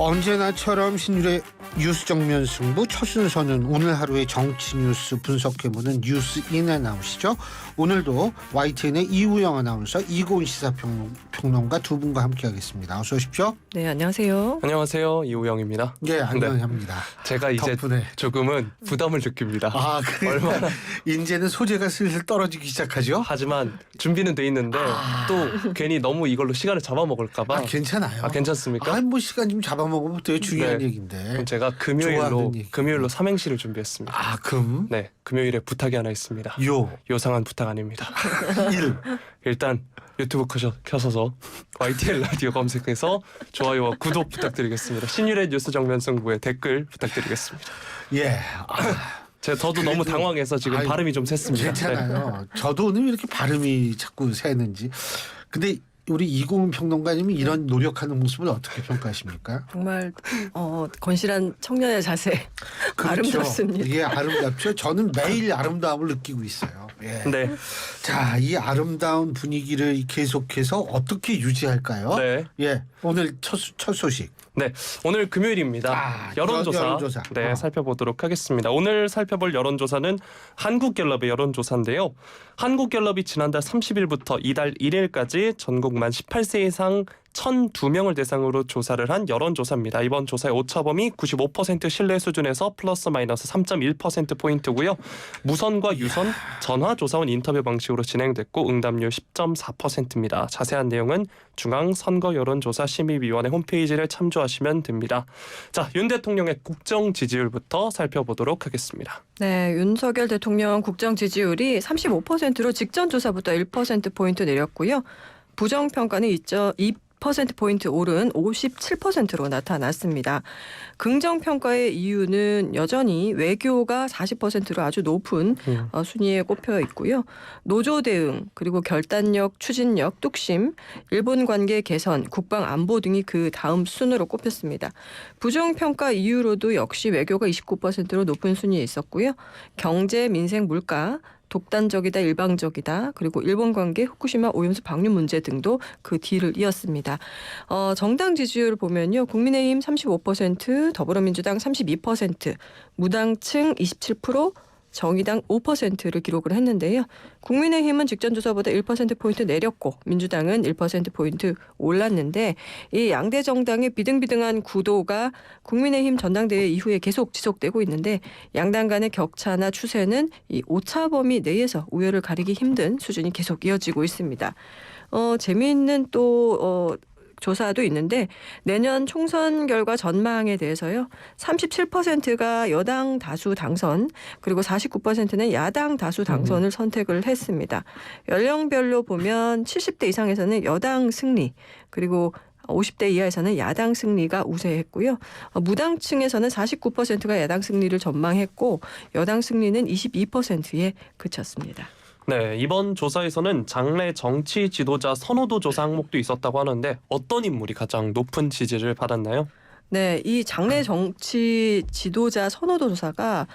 언제나처럼 신율의 뉴스 정면 승부 첫 순서는 오늘 하루의 정치 뉴스 분석해보는 뉴스인에 나오시죠. 오늘도 YTN의 이우영 아나운서, 이고은 시사평론가 두 분과 함께하겠습니다. 어서 오십시오. 네, 안녕하세요. 안녕하세요, 이우영입니다. 네, 안녕합니다. 제가 이제 덕분에 조금은 부담을 느낍니다. 그래요? 얼마나 이제는 소재가 슬슬 떨어지기 시작하죠. 하지만 준비는 돼 있는데 또 괜히 너무 이걸로 시간을 잡아먹을까봐. 괜찮아요. 괜찮습니까? 뭐 시간 좀 잡아먹으면 되게 중요한 네. 얘기인데. 그럼 제가 금요일로 삼행시를 준비했습니다. 금? 네, 금요일에 부탁이 하나 있습니다. 요상한 부탁 아닙니다. 일단 유튜브 켜서서 YTN 라디오 검색해서 좋아요와 구독 부탁드리겠습니다. 신율의 뉴스 정면 승부에 댓글 부탁드리겠습니다. 예. 저도 너무 당황해서 지금 발음이 좀 샜습니다. 괜찮아요. 네. 저도 오늘 이렇게 발음이 자꾸 새는지. 근데 우리 이고은 평론가님이 이런 노력하는 모습을 어떻게 평가하십니까? 정말 건실한 청년의 자세. 그렇죠. 아름답습니다. 예, 아름답죠. 저는 매일 아름다움을 느끼고 있어요. 예. 네. 자, 이 아름다운 분위기를 계속해서 어떻게 유지할까요? 네. 예, 오늘 첫 소식. 네, 오늘 금요일입니다. 여론조사. 네, 살펴보도록 하겠습니다. 오늘 살펴볼 여론조사는 한국갤럽의 여론조사인데요. 한국갤럽이 지난달 30일부터 이달 1일까지 전국 만 18세 이상 1,002명을 대상으로 조사를 한 여론조사입니다. 이번 조사의 오차범위 95% 신뢰 수준에서 플러스 마이너스 3.1%포인트고요. 무선과 유선, 전화조사원 인터뷰 방식으로 진행됐고 응답률 10.4%입니다. 자세한 내용은 중앙선거여론조사심의위원회 홈페이지를 참조하시면 됩니다. 자, 윤 대통령의 국정 지지율부터 살펴보도록 하겠습니다. 네, 윤석열 대통령 국정 지지율이 35%로 직전 조사부터 1%포인트 내렸고요. 부정평가는 2%포인트 오른 57%로 나타났습니다. 긍정평가의 이유는 여전히 외교가 40%로 아주 높은 순위에 꼽혀 있고요. 노조 대응, 그리고 결단력, 추진력, 뚝심, 일본 관계 개선, 국방 안보 등이 그 다음 순으로 꼽혔습니다. 부정평가 이유로도 역시 외교가 29%로 높은 순위에 있었고요. 경제, 민생, 물가, 독단적이다, 일방적이다, 그리고 일본 관계, 후쿠시마 오염수 방류 문제 등도 그 뒤를 이었습니다. 정당 지지율을 보면요. 국민의힘 35%, 더불어민주당 32%, 무당층 27%, 정의당 5%를 기록을 했는데요. 국민의힘은 직전 조사보다 1%포인트 내렸고 민주당은 1%포인트 올랐는데 이 양대 정당의 비등비등한 구도가 국민의힘 전당대회 이후에 계속 지속되고 있는데 양당 간의 격차나 추세는 이 오차범위 내에서 우열을 가리기 힘든 수준이 계속 이어지고 있습니다. 재미있는 또 조사도 있는데 내년 총선 결과 전망에 대해서요. 37%가 여당 다수 당선, 그리고 49%는 야당 다수 당선을 선택을 했습니다. 연령별로 보면 70대 이상에서는 여당 승리, 그리고 50대 이하에서는 야당 승리가 우세했고요. 무당층에서는 49%가 야당 승리를 전망했고 여당 승리는 22%에 그쳤습니다. 네, 이번 조사에서는 장래 정치 지도자 선호도 조사 항목도 있었다고 하는데 어떤 인물이 가장 높은 지지를 받았나요? 네, 이 장래 정치 지도자 선호도 조사가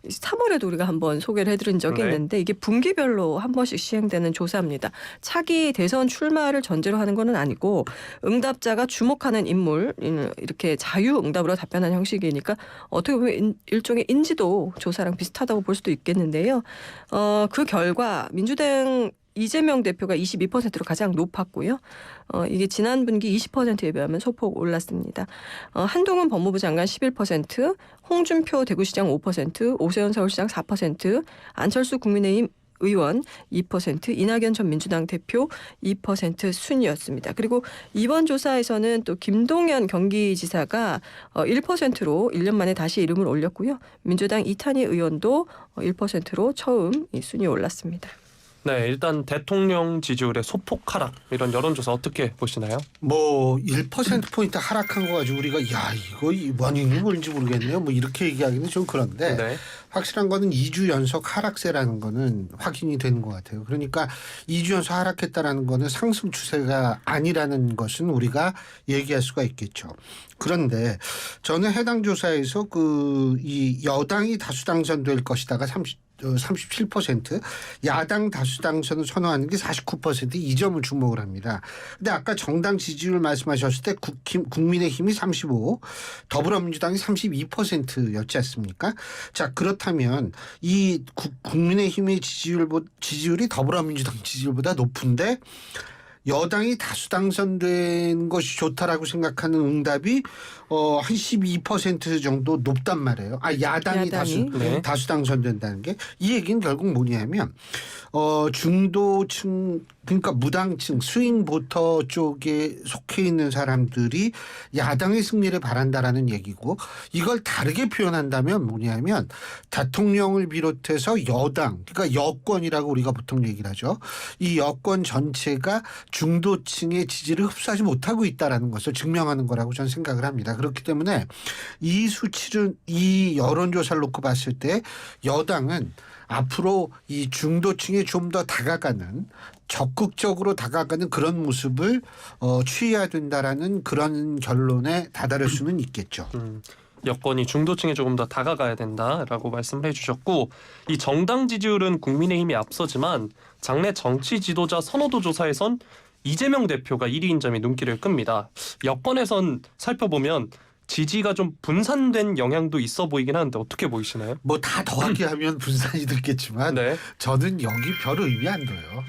3월에도 우리가 한번 소개를 해드린 적이 있는데 이게 분기별로 한 번씩 시행되는 조사입니다. 차기 대선 출마를 전제로 하는 건 아니고 응답자가 주목하는 인물 이렇게 자유응답으로 답변하는 형식이니까 어떻게 보면 일종의 인지도 조사랑 비슷하다고 볼 수도 있겠는데요. 그 결과 민주당 이재명 대표가 22%로 가장 높았고요. 이게 지난 분기 20%에 비하면 소폭 올랐습니다. 한동훈 법무부 장관 11%, 홍준표 대구시장 5%, 오세훈 서울시장 4%, 안철수 국민의힘 의원 2%, 이낙연 전 민주당 대표 2% 순이었습니다. 그리고 이번 조사에서는 또 김동연 경기지사가 1%로 1년 만에 다시 이름을 올렸고요. 민주당 이탄희 의원도 1%로 처음 이 순위에 올랐습니다. 네, 일단 대통령 지지율의 소폭 하락 이런 여론조사 어떻게 보시나요? 1%포인트 하락한 거 가지고 우리가 이거 원인이 뭔지 모르겠네요. 이렇게 얘기하기는 좀 그런데 네. 확실한 거는 2주 연속 하락세라는 거는 확인이 되는 것 같아요. 그러니까 2주 연속 하락했다라는 거는 상승 추세가 아니라는 것은 우리가 얘기할 수가 있겠죠. 그런데 저는 해당 조사에서 이 여당이 다수 당선될 것이다가 37%, 야당 다수 당선을 선호하는 게 49%, 이 점을 주목을 합니다. 근데 아까 정당 지지율 말씀하셨을 때 국민의힘이 35, 더불어민주당이 32%였지 않습니까? 자, 그렇다면 이 국민의힘의 지지율이 더불어민주당 지지율보다 높은데 여당이 다수 당선된 것이 좋다라고 생각하는 응답이 한 12% 정도 높단 말이에요. 야당이 다수 당선된다는 게, 이 얘기는 결국 뭐냐면 중도층, 그러니까 무당층, 스윙 보터 쪽에 속해 있는 사람들이 야당의 승리를 바란다라는 얘기고, 이걸 다르게 표현한다면 뭐냐면 대통령을 비롯해서 여당, 그러니까 여권이라고 우리가 보통 얘기를 하죠. 이 여권 전체가 중도층의 지지를 흡수하지 못하고 있다라는 것을 증명하는 거라고 저는 생각을 합니다. 그렇기 때문에 이 수치를, 이 여론조사를 놓고 봤을 때 여당은 앞으로 이 중도층에 좀 더 다가가는, 적극적으로 다가가는 그런 모습을 취해야 된다라는 그런 결론에 다다를 수는 있겠죠. 여권이 중도층에 조금 더 다가가야 된다라고 말씀을 해주셨고, 이 정당 지지율은 국민의힘이 앞서지만 장내 정치 지도자 선호도 조사에선 이재명 대표가 1위인 점이 눈길을 끕니다. 여권에선 살펴보면 지지가 좀 분산된 영향도 있어 보이긴 하는데 어떻게 보이시나요? 뭐 다 더하게 하면 분산이 됐겠지만 네. 저는 여기 별 의미 안 둬요.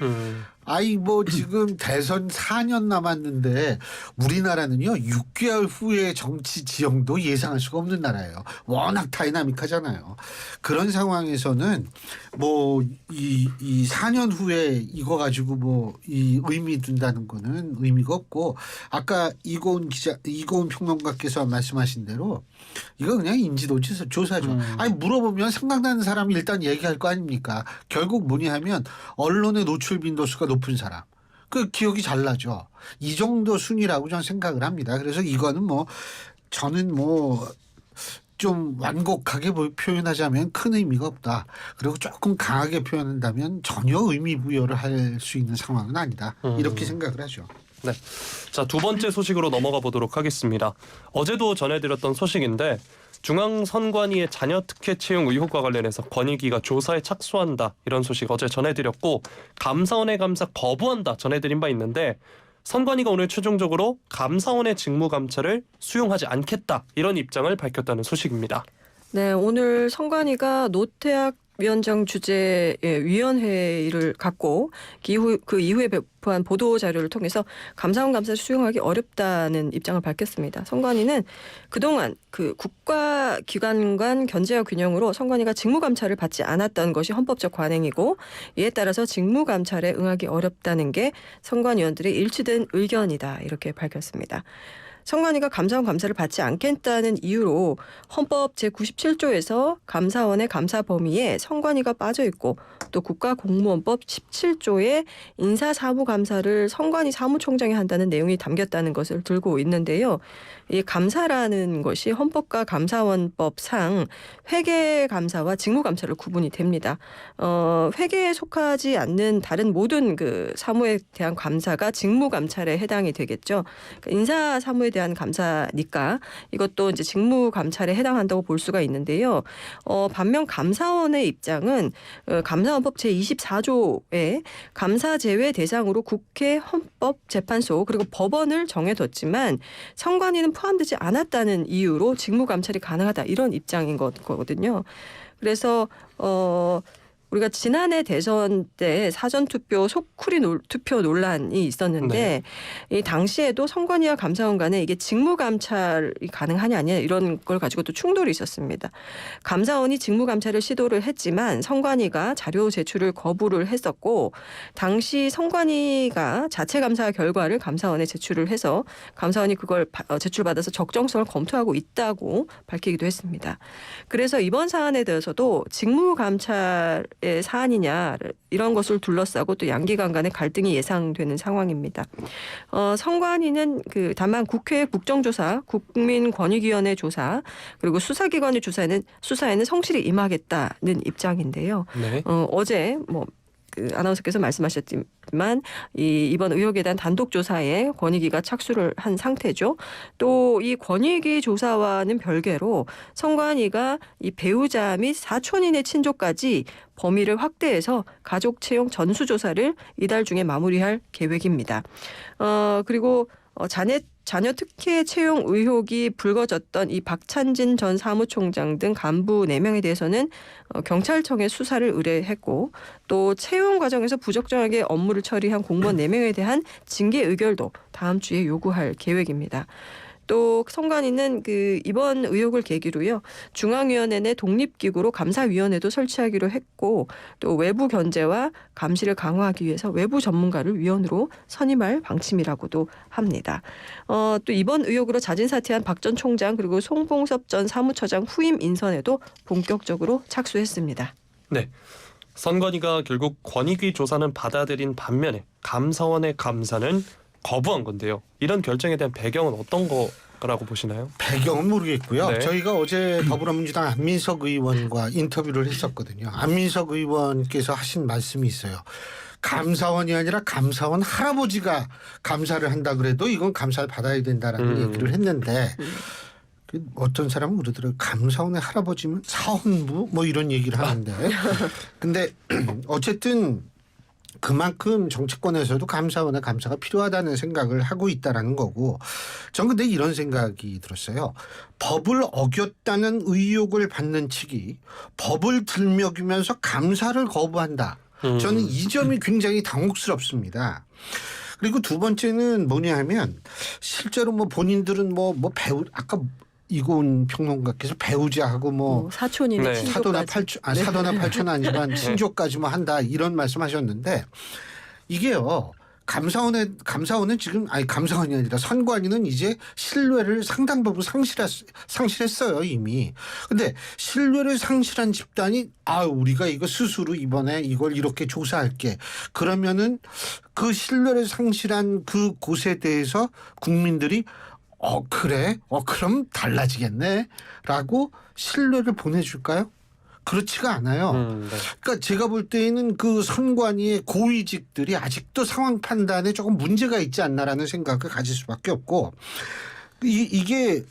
뭐 지금 대선 4년 남았는데 우리나라는요 6개월 후에 정치 지형도 예상할 수가 없는 나라예요. 워낙 다이나믹하잖아요. 그런 상황에서는 뭐 이 4년 후에 이거 가지고 뭐 이 의미 둔다는 거는 의미가 없고, 아까 이고은 평론가께서 말씀하신 대로 이거 그냥 인지도 조사죠. 물어보면 생각나는 사람이 일단 얘기할 거 아닙니까? 결국 뭐냐 하면 언론의 노출 빈도수가 높은 사람, 그 기억이 잘 나죠. 이 정도 순위라고 저는 생각을 합니다. 그래서 이거는 저는 좀 완곡하게 표현하자면 큰 의미가 없다. 그리고 조금 강하게 표현한다면 전혀 의미 부여를 할 수 있는 상황은 아니다. 이렇게 생각을 하죠. 네. 자, 두 번째 소식으로 넘어가 보도록 하겠습니다. 어제도 전해드렸던 소식인데, 중앙선관위의 자녀 특혜 채용 의혹과 관련해서 권익위가 조사에 착수한다, 이런 소식 어제 전해드렸고, 감사원의 감사 거부한다 전해드린 바 있는데, 선관위가 오늘 최종적으로 감사원의 직무 감찰을 수용하지 않겠다, 이런 입장을 밝혔다는 소식입니다. 네, 오늘 선관위가 노태학 위원장 주재의 위원회를 갖고 그 이후에 배포한 보도 자료를 통해서 감사원 감사를 수용하기 어렵다는 입장을 밝혔습니다. 선관위는 그동안 그 국가기관 간 견제와 균형으로 선관위가 직무감찰을 받지 않았던 것이 헌법적 관행이고, 이에 따라서 직무감찰에 응하기 어렵다는 게 선관위원들의 일치된 의견이다, 이렇게 밝혔습니다. 선관위가 감사원 감사를 받지 않겠다는 이유로 헌법 제97조에서 감사원의 감사 범위에 선관위가 빠져 있고, 또 국가공무원법 17조에 인사사무감사를 선관위 사무총장이 한다는 내용이 담겼다는 것을 들고 있는데요. 이 감사라는 것이 헌법과 감사원법상 회계감사와 직무감사를 구분이 됩니다. 회계에 속하지 않는 다른 모든 그 사무에 대한 감사가 직무감찰에 해당이 되겠죠. 그러니까 인사사무에 대한 감사니까 이것도 이제 직무감찰에 해당한다고 볼 수가 있는데요. 반면 감사원의 입장은 감사원법 제24조에 감사 제외 대상으로 국회, 헌법재판소 그리고 법원을 정해뒀지만 선관위는 포함되지 않았다는 이유로 직무감찰이 가능하다, 이런 입장인 거거든요. 그래서 우리가 지난해 대선 때 사전투표 속풀이 투표 논란이 있었는데, 이 당시에도 선관위와 감사원 간에 이게 직무감찰이 가능하냐 아니냐 이런 걸 가지고 또 충돌이 있었습니다. 감사원이 직무감찰을 시도를 했지만 선관위가 자료 제출을 거부를 했었고, 당시 선관위가 자체 감사 결과를 감사원에 제출을 해서 감사원이 그걸 제출받아서 적정성을 검토하고 있다고 밝히기도 했습니다. 그래서 이번 사안에 대해서도 직무감찰 사안이냐 이런 것을 둘러싸고 또 양기관 간의 갈등이 예상되는 상황입니다. 선관위는 다만 국회 국정조사, 국민권익위원회 조사 그리고 수사기관의 수사에는 성실히 임하겠다는 입장인데요. 네. 어제 아나운서께서 말씀하셨지만 이번 의혹에 대한 단독 조사에 권익위가 착수를 한 상태죠. 또 이 권익위 조사와는 별개로 선관위가 이 배우자 및 사촌인의 친족까지 범위를 확대해서 가족 채용 전수조사를 이달 중에 마무리할 계획입니다. 그리고 자녀 특혜 채용 의혹이 불거졌던 이 박찬진 전 사무총장 등 간부 4명에 대해서는 경찰청에 수사를 의뢰했고 또 채용 과정에서 부적절하게 업무를 처리한 공무원 4명에 대한 징계 의결도 다음 주에 요구할 계획입니다. 또 선관위는 이번 의혹을 계기로요 중앙위원회 내 독립기구로 감사위원회도 설치하기로 했고 또 외부 견제와 감시를 강화하기 위해서 외부 전문가를 위원으로 선임할 방침이라고도 합니다. 또 이번 의혹으로 자진 사퇴한 박 전 총장 그리고 송봉섭 전 사무처장 후임 인선에도 본격적으로 착수했습니다. 네. 선관위가 결국 권익위 조사는 받아들인 반면에 감사원의 감사는 거부한 건데요. 이런 결정에 대한 배경은 어떤 거라고 보시나요? 배경은 모르겠고요. 네. 저희가 어제 더불어민주당 안민석 의원과 인터뷰를 했었거든요. 안민석 의원께서 하신 말씀이 있어요. 감사원이 아니라 감사원 할아버지가 감사를 한다 그래도 이건 감사를 받아야 된다라는 얘기를 했는데 어떤 사람은 그러더라고요. 감사원의 할아버지면 사헌부 뭐 이런 얘기를 하는데 근데 어쨌든 그만큼 정치권에서도 감사원의 감사가 필요하다는 생각을 하고 있다라는 거고 전 근데 이런 생각이 들었어요. 법을 어겼다는 의혹을 받는 측이 법을 들먹이면서 감사를 거부한다. 저는 이 점이 굉장히 당혹스럽습니다. 그리고 두 번째는 뭐냐 하면 실제로 뭐 본인들은 뭐 배우 아까 이고은 평론가께서 배우자하고 뭐 사촌이나 네. 사도나 친족까지. 사도나 팔촌 아니지만 친족까지 뭐 한다 이런 말씀하셨는데 이게요 감사원은 지금 감사원이 아니라 선관위는 이제 신뢰를 상당 부분 상실했어요 이미. 근데 신뢰를 상실한 집단이 우리가 이거 스스로 이번에 이걸 이렇게 조사할게 그러면은 그 신뢰를 상실한 그 곳에 대해서 국민들이 그래? 그럼 달라지겠네? 라고 신뢰를 보내줄까요? 그렇지가 않아요. 네. 그러니까 제가 볼 때에는 그 선관위의 고위직들이 아직도 상황 판단에 조금 문제가 있지 않나라는 생각을 가질 수밖에 없고 이게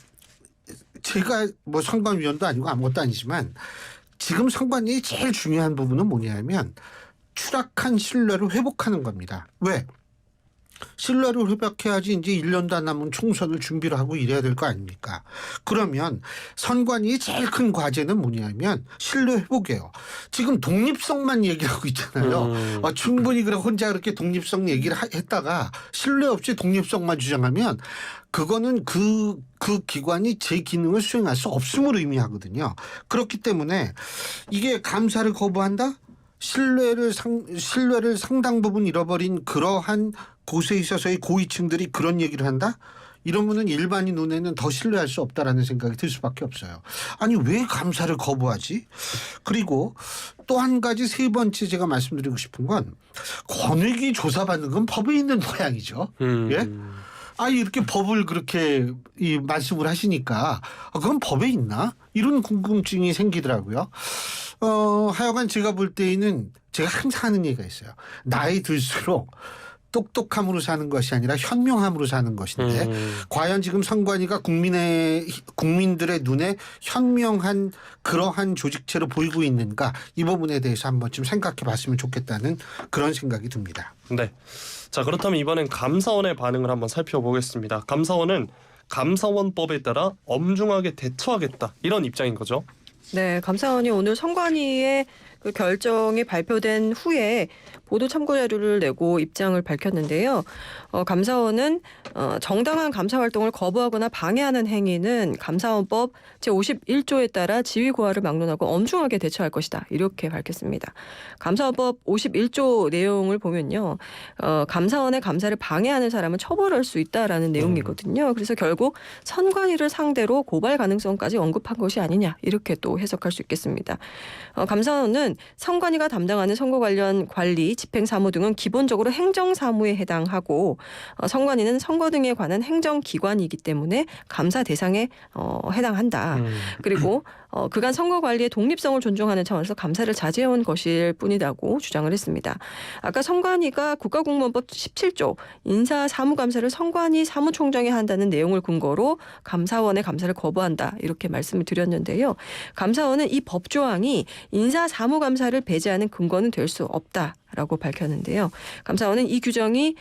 제가 뭐 선관위원도 아니고 아무것도 아니지만 지금 선관위의 제일 중요한 부분은 뭐냐면 추락한 신뢰를 회복하는 겁니다. 왜? 신뢰를 회복해야지 이제 1년도 안 남은 총선을 준비를 하고 이래야 될 거 아닙니까? 그러면 선관위의 제일 큰 과제는 뭐냐면 신뢰 회복이에요. 지금 독립성만 얘기하고 있잖아요. 충분히 그래 혼자 그렇게 독립성 얘기를 했다가 신뢰 없이 독립성만 주장하면 그거는 그 기관이 제 기능을 수행할 수 없음을 의미하거든요. 그렇기 때문에 이게 감사를 거부한다? 신뢰를 상당 부분 잃어버린 그러한 곳에 있어서의 고위층들이 그런 얘기를 한다? 이러면은 일반인 눈에는 더 신뢰할 수 없다라는 생각이 들 수밖에 없어요. 아니 왜 감사를 거부하지? 그리고 또 한 가지 세 번째 제가 말씀드리고 싶은 건 권익위 조사받는 건 법에 있는 모양이죠. 예? 이렇게 법을 그렇게 말씀을 하시니까 그건 법에 있나? 이런 궁금증이 생기더라고요. 하여간 제가 볼 때에는 제가 항상 하는 얘기가 있어요. 나이 들수록 똑똑함으로 사는 것이 아니라 현명함으로 사는 것인데 과연 지금 선관위가 국민들의 눈에 현명한 그러한 조직체로 보이고 있는가 이 부분에 대해서 한 번쯤 생각해 봤으면 좋겠다는 그런 생각이 듭니다. 네. 자 그렇다면 이번엔 감사원의 반응을 한번 살펴보겠습니다. 감사원은 감사원법에 따라 엄중하게 대처하겠다 이런 입장인 거죠. 네, 감사원이 오늘 선관위의 그 결정이 발표된 후에 보도 참고 자료를 내고 입장을 밝혔는데요. 감사원은 정당한 감사 활동을 거부하거나 방해하는 행위는 감사원법 제51조에 따라 지위 고하를 막론하고 엄중하게 대처할 것이다. 이렇게 밝혔습니다. 감사원법 51조 내용을 보면요. 감사원의 감사를 방해하는 사람은 처벌할 수 있다라는 내용이거든요. 그래서 결국 선관위를 상대로 고발 가능성까지 언급한 것이 아니냐. 이렇게 또 해석할 수 있겠습니다. 감사원은 선관위가 담당하는 선거 관련 관리 집행사무 등은 기본적으로 행정사무에 해당하고 선관위는 선거 등에 관한 행정기관이기 때문에 감사 대상에 해당한다. 그리고 그간 선거 관리의 독립성을 존중하는 차원에서 감사를 자제해온 것일 뿐이라고 주장을 했습니다. 아까 선관위가 국가공무원법 17조 인사사무감사를 선관위 사무총장이 한다는 내용을 근거로 감사원의 감사를 거부한다 이렇게 말씀을 드렸는데요. 감사원은 이 법조항이 인사사무감사를 배제하는 근거는 될 수 없다라고 밝혔는데요. 감사원은 이 규정이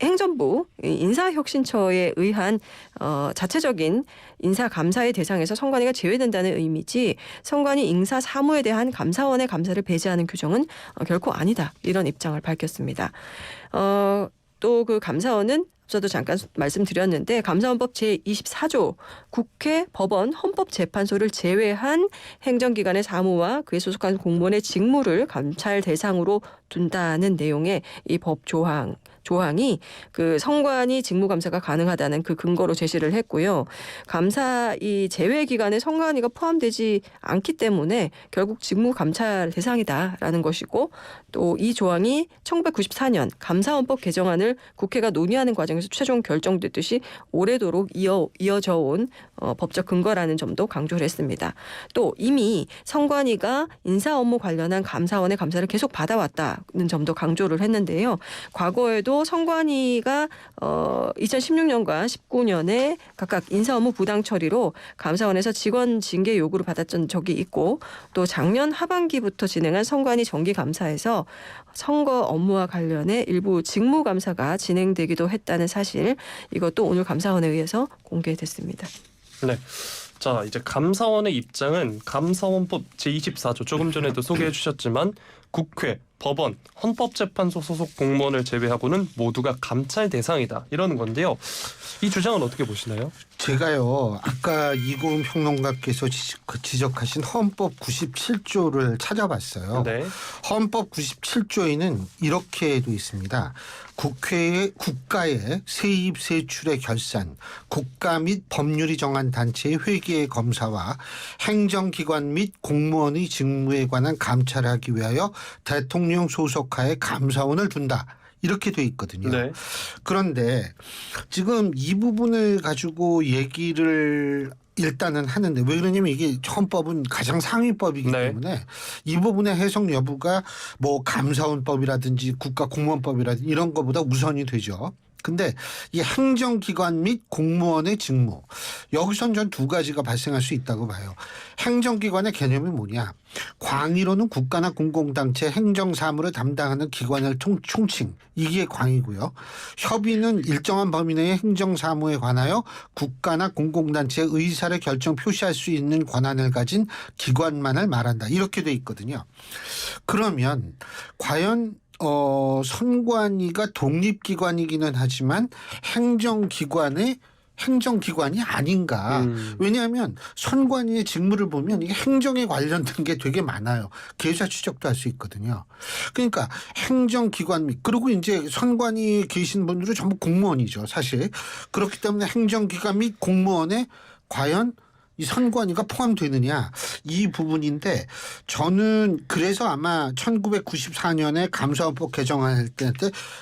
행정부 인사혁신처에 의한 자체적인 인사감사의 대상에서 선관위가 제외된다는 의미지 선관위 인사사무에 대한 감사원의 감사를 배제하는 규정은 결코 아니다. 이런 입장을 밝혔습니다. 또 그 감사원은 저도 잠깐 말씀드렸는데 감사원법 제24조 국회, 법원, 헌법재판소를 제외한 행정기관의 사무와 그에 소속한 공무원의 직무를 감찰 대상으로 둔다는 내용의 이 법 조항이 그 선관위 직무 감사가 가능하다는 그 근거로 제시를 했고요. 감사 이 제외 기간에 선관위가 포함되지 않기 때문에 결국 직무 감찰 대상이다라는 것이고 또 이 조항이 1994년 감사원법 개정안을 국회가 논의하는 과정에서 최종 결정됐듯이 오래도록 이어져 온 법적 근거라는 점도 강조를 했습니다. 또 이미 선관위가 인사 업무 관련한 감사원의 감사를 계속 받아왔다는 점도 강조를 했는데요. 과거에도 선관위가 2016년과 19년에 각각 인사 업무 부당 처리로 감사원에서 직원 징계 요구를 받았던 적이 있고 또 작년 하반기부터 진행한 선관위 정기 감사에서 선거 업무와 관련해 일부 직무 감사가 진행되기도 했다는 사실 이것도 오늘 감사원에 의해서 공개됐습니다. 네. 자, 이제 감사원의 입장은 감사원법 제24조 조금 전에도 소개해 주셨지만 국회, 법원, 헌법재판소 소속 공무원을 제외하고는 모두가 감찰 대상이다. 이러는 건데요. 이 주장은 어떻게 보시나요? 제가요. 아까 이고은 평론가께서 지적하신 헌법 97조를 찾아봤어요. 네. 헌법 97조에는 이렇게 돼 있습니다. 국가의 세입 세출의 결산, 국가 및 법률이 정한 단체의 회계의 검사와 행정기관 및 공무원의 직무에 관한 감찰을 하기 위하여 대통령 소속하에 감사원을 둔다. 이렇게 돼 있거든요. 네. 그런데 지금 이 부분을 가지고 얘기를 일단은 하는데 왜 그러냐면 이게 헌법은 가장 상위법이기 네. 때문에 이 부분의 해석 여부가 뭐 감사원법이라든지 국가공무원법이라든지 이런 것보다 우선이 되죠. 근데 이 행정기관 및 공무원의 직무 여기선 전 두 가지가 발생할 수 있다고 봐요. 행정기관의 개념이 뭐냐. 광의로는 국가나 공공단체 행정사무를 담당하는 기관을 총칭 이게 광이고요. 협의는 일정한 범위 내의 행정사무에 관하여 국가나 공공단체의 의사를 결정 표시할 수 있는 권한을 가진 기관만을 말한다. 이렇게 돼 있거든요. 그러면 과연 선관위가 독립기관이기는 하지만 행정기관이 아닌가. 왜냐하면 선관위의 직무를 보면 이게 행정에 관련된 게 되게 많아요. 계좌 추적도 할 수 있거든요. 그러니까 행정기관 및 그리고 이제 선관위에 계신 분들은 전부 공무원이죠. 사실. 그렇기 때문에 행정기관 및 공무원에 과연 이 선관위가 포함되느냐 이 부분인데 저는 그래서 아마 1994년에 감사원법 개정할 때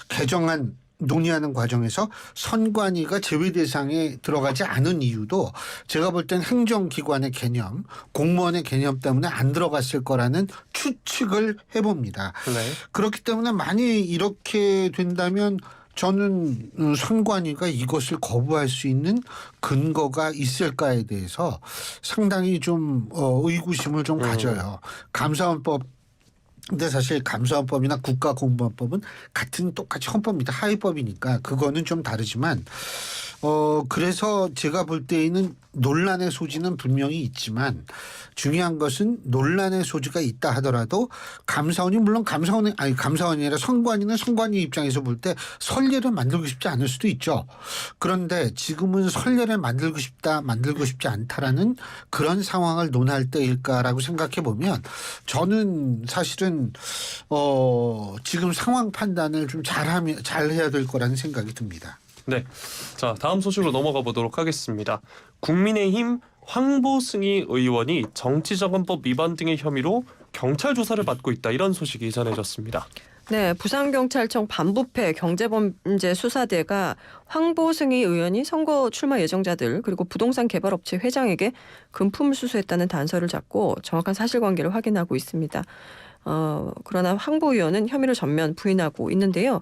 개정안 논의하는 과정에서 선관위가 제외 대상에 들어가지 않은 이유도 제가 볼 땐 행정기관의 개념, 공무원의 개념 때문에 안 들어갔을 거라는 추측을 해봅니다. 네. 그렇기 때문에 만약 이렇게 된다면 저는 선관위가 이것을 거부할 수 있는 근거가 있을까에 대해서 상당히 좀 의구심을 좀 가져요. 감사원법 근데 사실 감사원법이나 국가공무원법은 같은 똑같이 헌법입니다. 하위법이니까 그거는 좀 다르지만 그래서 제가 볼 때에는 논란의 소지는 분명히 있지만 중요한 것은 논란의 소지가 있다 하더라도 감사원이 물론 감사원이 아니라 선관위는 선관위 입장에서 볼 때 선례를 만들고 싶지 않을 수도 있죠. 그런데 지금은 선례를 만들고 싶지 않다라는 그런 상황을 논할 때일까라고 생각해 보면 저는 사실은 지금 상황 판단을 좀 잘해야 될 거라는 생각이 듭니다. 네. 자, 다음 소식으로 넘어가 보도록 하겠습니다. 국민의힘 황보승희 의원이 정치자금법 위반 등의 혐의로 경찰 조사를 받고 있다 이런 소식이 전해졌습니다. 네, 부산경찰청 반부패 경제범죄 수사대가 황보승희 의원이 선거 출마 예정자들 그리고 부동산 개발업체 회장에게 금품을 수수했다는 단서를 잡고 정확한 사실관계를 확인하고 있습니다. 그러나 황보 의원은 혐의를 전면 부인하고 있는데요.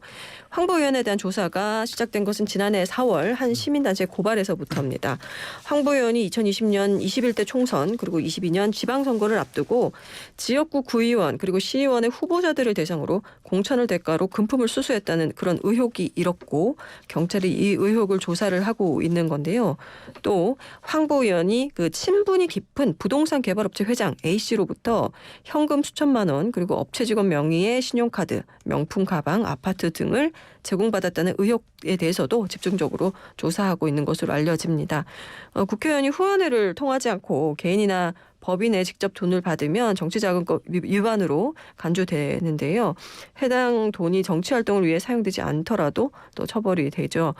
황보 의원에 대한 조사가 시작된 것은 지난해 4월 한 시민단체 고발에서부터입니다. 황보 의원이 2020년 21대 총선 그리고 22년 지방선거를 앞두고 지역구 구의원 그리고 시의원의 후보자들을 대상으로 공천을 대가로 금품을 수수했다는 그런 의혹이 일었고 경찰이 이 의혹을 조사를 하고 있는 건데요. 또 황보 의원이 그 친분이 깊은 부동산 개발업체 회장 A씨로부터 현금 수천만 원 그리고 업체 직원 명의의 신용카드, 명품 가방, 아파트 등을 제공받았다는 의혹에 대해서도 집중적으로 조사하고 있는 것으로 알려집니다. 국회의원이 후원회를 통하지 않고 개인이나 법인에 직접 돈을 받으면 정치자금법 위반으로 간주되는데요. 해당 돈이 정치활동을 위해 사용되지 않더라도 또 처벌이 되죠.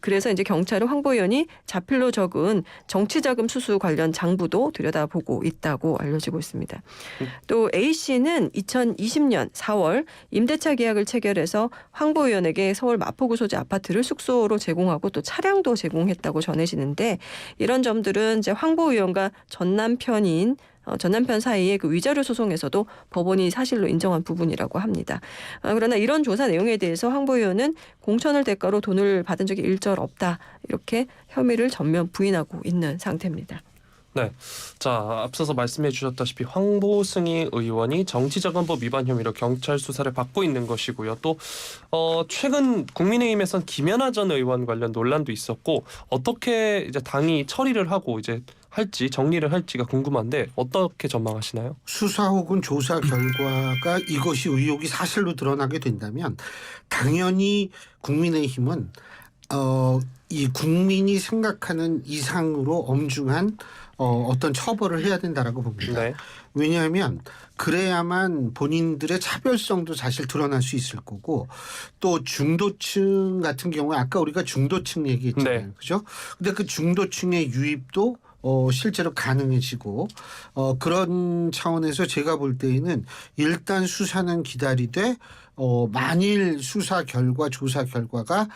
그래서 이제 경찰은 황보 의원이 자필로 적은 정치자금 수수 관련 장부도 들여다보고 있다고 알려지고 있습니다. 또 A씨는 2020년 4월 임대차 계약을 체결해서 황보 의원에게 서울 마포구 소재 아파트를 숙소로 제공하고 또 차량도 제공했다고 전해지는데 이런 점들은 이제 황보 의원과 전 남편 사이의 그 위자료 소송에서도 법원이 사실로 인정한 부분이라고 합니다. 그러나 이런 조사 내용에 대해서 황보 의원은 공천을 대가로 돈을 받은 적이 일절 없다. 이렇게 혐의를 전면 부인하고 있는 상태입니다. 네, 자 앞서서 말씀해 주셨다시피 황보승희 의원이 정치자금법 위반 혐의로 경찰 수사를 받고 있는 것이고요. 또 최근 국민의힘에선 김연아 전 의원 관련 논란도 있었고 어떻게 이제 당이 처리를 하고 이제 할지 정리를 할지가 궁금한데 어떻게 전망하시나요? 수사 혹은 조사 결과가 이것이 의혹이 사실로 드러나게 된다면 당연히 국민의힘은 이 국민이 생각하는 이상으로 엄중한 어떤 처벌을 해야 된다라고 봅니다. 네. 왜냐하면 그래야만 본인들의 차별성도 사실 드러날 수 있을 거고 또 중도층 같은 경우에 아까 우리가 중도층 얘기했잖아요. 네. 그죠? 근데 그 중도층의 유입도 실제로 가능해지고 그런 차원에서 제가 볼 때에는 일단 수사는 기다리되 만일 수사 결과 조사 결과가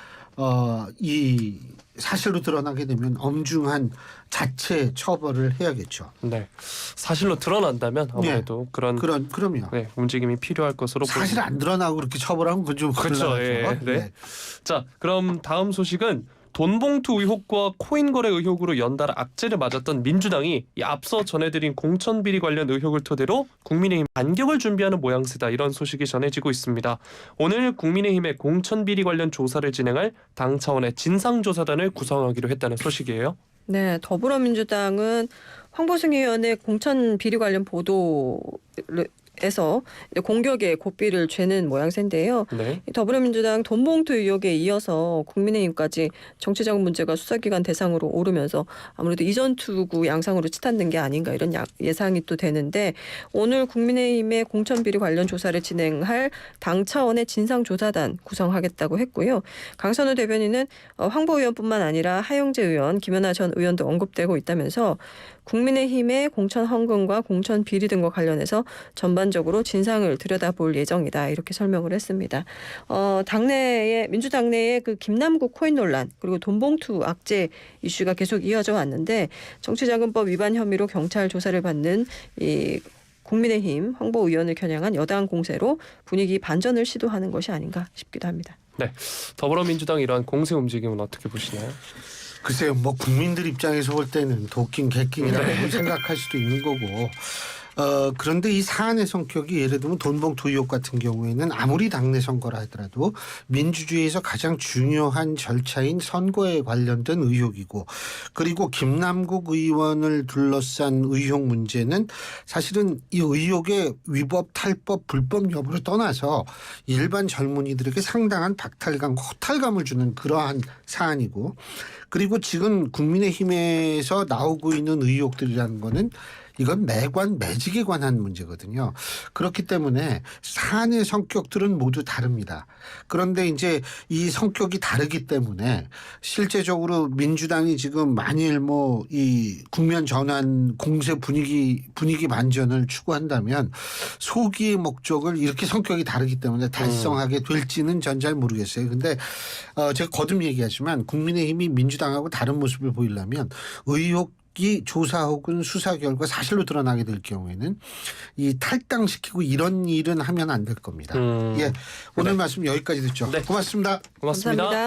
이 사실로 드러나게 되면 엄중한 자체 처벌을 해야겠죠. 네, 사실로 드러난다면 아무래도 그럼요. 네, 움직임이 필요할 것으로 사실 안 드러나고 그렇게 처벌하면 그건 좀 그렇죠. 곤란하죠. 네. 네. 자, 그럼 다음 소식은 돈봉투 의혹과 코인 거래 의혹으로 연달아 악재를 맞았던 민주당이 이 앞서 전해드린 공천 비리 관련 의혹을 토대로 국민의힘 반격을 준비하는 모양새다 이런 소식이 전해지고 있습니다. 오늘 국민의힘의 공천 비리 관련 조사를 진행할 당 차원의 진상조사단을 구성하기로 했다는 소식이에요. 네, 더불어민주당은 황보승희 의원의 공천 비리 관련 보도에서 공격에 고삐를 죄는 모양새인데요. 네. 더불어민주당 돈봉투 의혹에 이어서 국민의힘까지 정치자금 문제가 수사기관 대상으로 오르면서 아무래도 이전 투구 양상으로 치닫는 게 아닌가 이런 예상이 또 되는데 오늘 국민의힘의 공천비리 관련 조사를 진행할 당 차원의 진상조사단 구성하겠다고 했고요. 강선우 대변인은 황보 의원뿐만 아니라 하영재 의원, 김연아 전 의원도 언급되고 있다면서 국민의힘의 공천 헌금과 공천 비리 등과 관련해서 전반적으로 진상을 들여다볼 예정이다 이렇게 설명을 했습니다. 민주당 내에 그 김남국 코인 논란 그리고 돈봉투 악재 이슈가 계속 이어져 왔는데 정치자금법 위반 혐의로 경찰 조사를 받는 이 국민의힘 황보 의원을 겨냥한 여당 공세로 분위기 반전을 시도하는 것이 아닌가 싶기도 합니다. 네, 더불어민주당 이러한 공세 움직임은 어떻게 보시나요? 글쎄요, 뭐 국민들 입장에서 볼 때는 도끼 객끼라고 생각할 수도 있는 거고. 그런데 이 사안의 성격이 예를 들면 돈봉투 의혹 같은 경우에는 아무리 당내 선거라 하더라도 민주주의에서 가장 중요한 절차인 선거에 관련된 의혹이고 그리고 김남국 의원을 둘러싼 의혹 문제는 사실은 이 의혹의 위법, 탈법, 불법 여부를 떠나서 일반 젊은이들에게 상당한 박탈감, 허탈감을 주는 그러한 사안이고 그리고 지금 국민의힘에서 나오고 있는 의혹들이라는 거는 이건 매관 매직에 관한 문제거든요. 그렇기 때문에 사안의 성격들은 모두 다릅니다. 그런데 이제 이 성격이 다르기 때문에 실제적으로 민주당이 지금 만일 뭐 이 국면 전환 공세 분위기 반전을 추구한다면 소기의 목적을 이렇게 성격이 다르기 때문에 달성하게 될지는 전 잘 모르겠어요. 근데 제가 거듭 얘기하지만 국민의힘이 민주당하고 다른 모습을 보이려면 이 조사 혹은 수사 결과 사실로 드러나게 될 경우에는 이 탈당시키고 이런 일은 하면 안 될 겁니다. 예, 오늘 말씀 여기까지 듣죠. 네. 고맙습니다. 고맙습니다. 감사합니다.